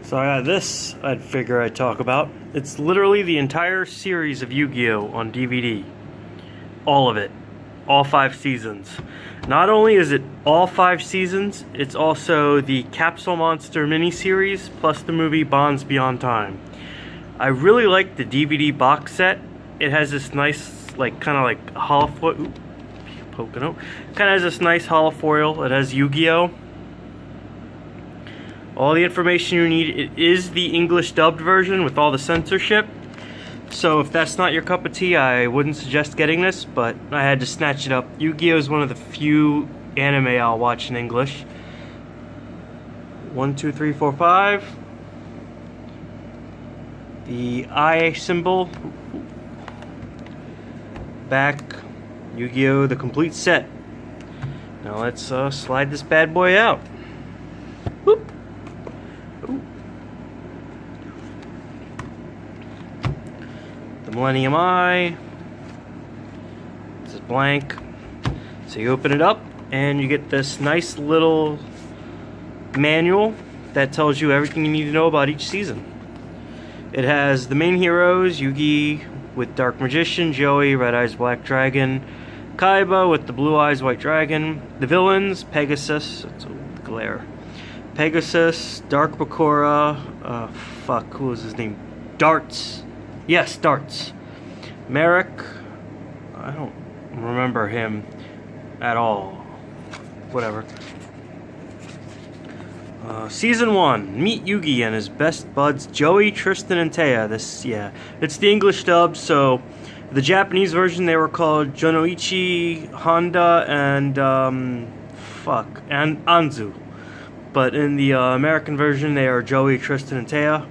So I got this I'd figure I'd talk about. It's literally the entire series of Yu-Gi-Oh! On DVD. All of it. All 5 seasons. Not only is it all 5 seasons, it's also the Capsule Monster miniseries plus the movie Bonds Beyond Time. I really like the DVD box set. It has this nice, kind of like hollow foil. Poking out. Kind of has this nice hollow foil. It has Yu-Gi-Oh! All the information you need. It is the English dubbed version with all the censorship. So if that's not your cup of tea, I wouldn't suggest getting this, but I had to snatch it up. Yu-Gi-Oh! Is one of the few anime I'll watch in English. 1, 2, 3, 4, 5. The eye symbol. Back. Yu-Gi-Oh! The complete set. Now let's slide this bad boy out. Whoop. Ooh. The Millennium Eye. This is blank. So you open it up and you get this nice little manual that tells you everything you need to know about each season. It has the main heroes, Yugi with Dark Magician, Joey, Red Eyes Black Dragon, Kaiba with the Blue Eyes White Dragon, the villains, Pegasus, it's a glare, Pegasus, Dark Bakura, who was his name? Darts. Yes, Darts. Merrick, I don't remember him at all. Whatever. Season 1, meet Yugi and his best buds Joey, Tristan, and Taya. It's the English dub, so the Japanese version they were called Jonoichi, Honda, and Anzu. But in the American version they are Joey, Tristan, and Taya.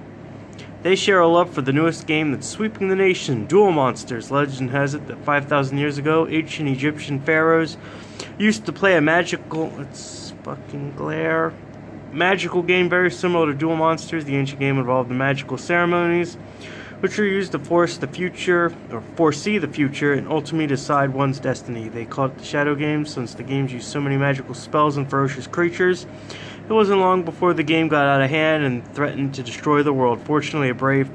They share a love for the newest game that's sweeping the nation, Duel Monsters. Legend has it that 5,000 years ago, ancient Egyptian pharaohs used to play a magical game very similar to Duel Monsters. The ancient game involved the magical ceremonies, which are used to foresee the future, and ultimately decide one's destiny. They call it the Shadow Games, since the games use so many magical spells and ferocious creatures. It wasn't long before the game got out of hand and threatened to destroy the world. Fortunately, a brave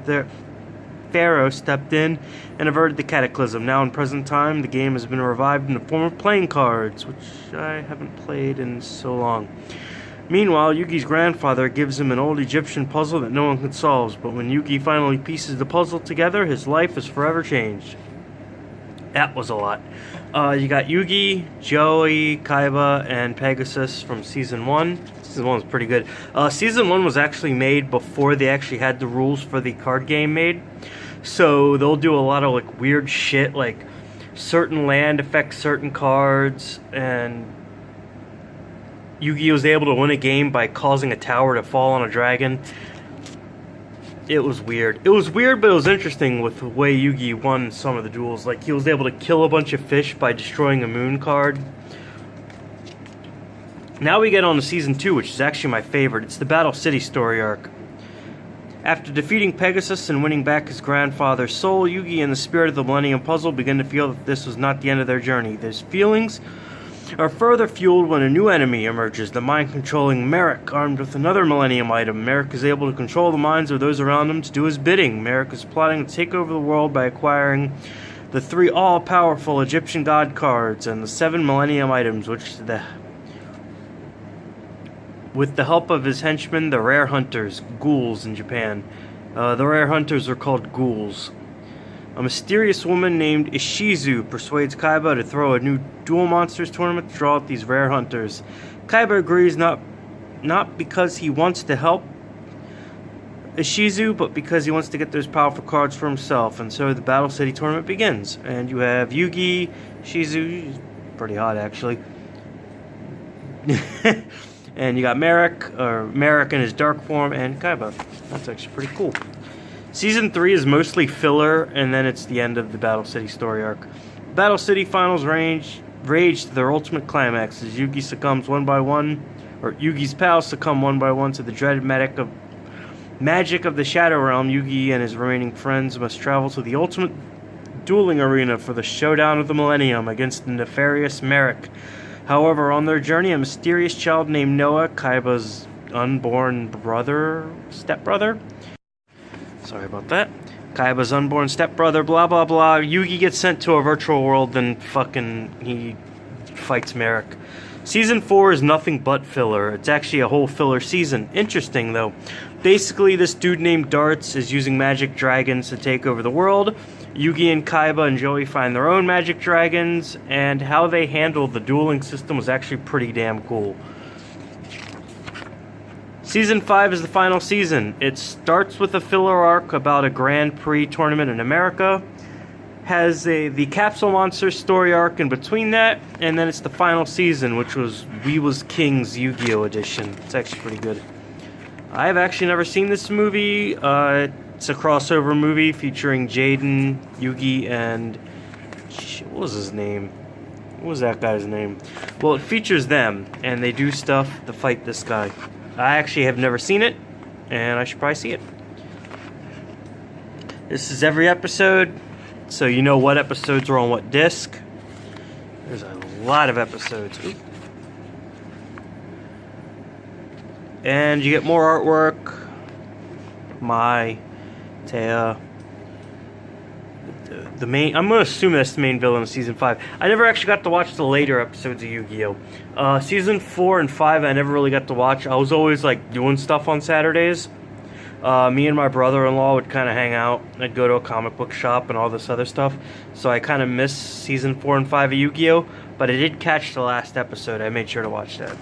pharaoh stepped in and averted the cataclysm. Now in present time, the game has been revived in the form of playing cards, which I haven't played in so long. Meanwhile, Yugi's grandfather gives him an old Egyptian puzzle that no one can solve, but when Yugi finally pieces the puzzle together, his life is forever changed. That was a lot. You got Yugi, Joey, Kaiba, and Pegasus from Season 1. Season 1 was pretty good. Season 1 was actually made before they actually had the rules for the card game made. So they'll do a lot of weird shit, like certain land affects certain cards, and Yugi was able to win a game by causing a tower to fall on a dragon. It was weird. It was weird, but it was interesting with the way Yugi won some of the duels. Like, he was able to kill a bunch of fish by destroying a moon card. Now we get on to Season 2, which is actually my favorite. It's the Battle City story arc. After defeating Pegasus and winning back his grandfather's soul, Yugi and the spirit of the Millennium Puzzle begin to feel that this was not the end of their journey. These feelings are further fueled when a new enemy emerges, the mind-controlling Merrick, armed with another Millennium item. Merrick is able to control the minds of those around him to do his bidding. Merrick is plotting to take over the world by acquiring the 3 all-powerful Egyptian god cards and the 7 Millennium items, with the help of his henchmen, the Rare Hunters, ghouls in Japan. The Rare Hunters are called ghouls. A mysterious woman named Ishizu persuades Kaiba to throw a new Duel Monsters tournament to draw out these rare hunters. Kaiba agrees not because he wants to help Ishizu, but because he wants to get those powerful cards for himself. And so the Battle City tournament begins. And you have Yugi, Ishizu, pretty hot actually. And you got Merrick in his dark form, and Kaiba. That's actually pretty cool. Season 3 is mostly filler, and then it's the end of the Battle City story arc. Battle City finals rage to their ultimate climax as Yugi succumbs one by one, or Yugi's pals succumb one by one to the dreaded magic of the Shadow Realm. Yugi and his remaining friends must travel to the ultimate dueling arena for the showdown of the Millennium against the nefarious Merrick. However, on their journey, a mysterious child named Noah, Kaiba's unborn brother, stepbrother. Sorry about that. Kaiba's unborn stepbrother, blah blah blah. Yugi gets sent to a virtual world, then fucking he fights Merrick. Season 4 is nothing but filler. It's actually a whole filler season. Interesting though. Basically, this dude named Darts is using magic dragons to take over the world. Yugi and Kaiba and Joey find their own magic dragons, and how they handle the dueling system was actually pretty damn cool. Season 5 is the final season. It starts with a filler arc about a Grand Prix tournament in America, has the Capsule Monsters story arc in between that, and then it's the final season, which was We Was King's Yu-Gi-Oh! Edition. It's actually pretty good. I've actually never seen this movie. It's a crossover movie featuring Jaden, Yugi, and... what was his name? What was that guy's name? Well, it features them, and they do stuff to fight this guy. I actually have never seen it, and I should probably see it. This is every episode, so you know what episodes are on what disc. There's a lot of episodes. Ooh. And you get more artwork. Mai, Taya. The main, I'm going to assume that's the main villain of Season 5. I never actually got to watch the later episodes of Yu-Gi-Oh! Season 4 and 5 I never really got to watch. I was always like doing stuff on Saturdays. Me and my brother-in-law would kind of hang out. I'd go to a comic book shop and all this other stuff. So I kind of missed Season 4 and 5 of Yu-Gi-Oh! But I did catch the last episode. I made sure to watch that.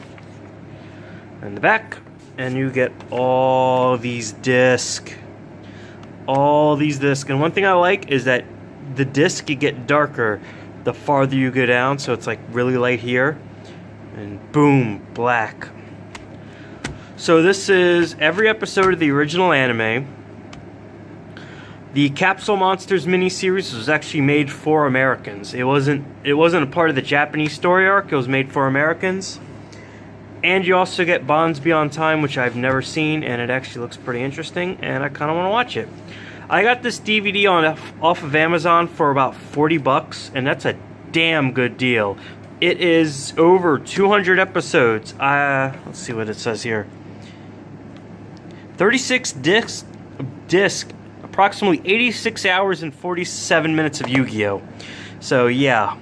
In the back, and you get all these discs. All these discs. And one thing I like is that the disc get darker the farther you go down, so it's like really light here, and boom, black. So this is every episode of the original anime. The Capsule Monsters miniseries was actually made for Americans. It wasn't a part of the Japanese story arc. It was made for Americans. And you also get Bonds Beyond Time, which I've never seen, and it actually looks pretty interesting, and I kind of want to watch it. I got this DVD off of Amazon for about 40 bucks, and that's a damn good deal. It is over 200 episodes. Let's see what it says here. 36 disc, approximately 86 hours and 47 minutes of Yu-Gi-Oh! So yeah,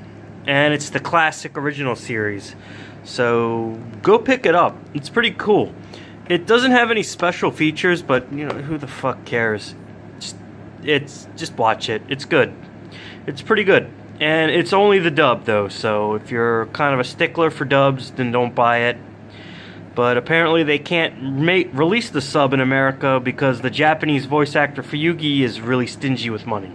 and it's the classic original series. So go pick it up. It's pretty cool. It doesn't have any special features, but you know, who the fuck cares? Just watch it. It's good. It's pretty good. And it's only the dub though, so if you're kind of a stickler for dubs, then don't buy it. But apparently they can't release the sub in America because the Japanese voice actor for Yugi is really stingy with money.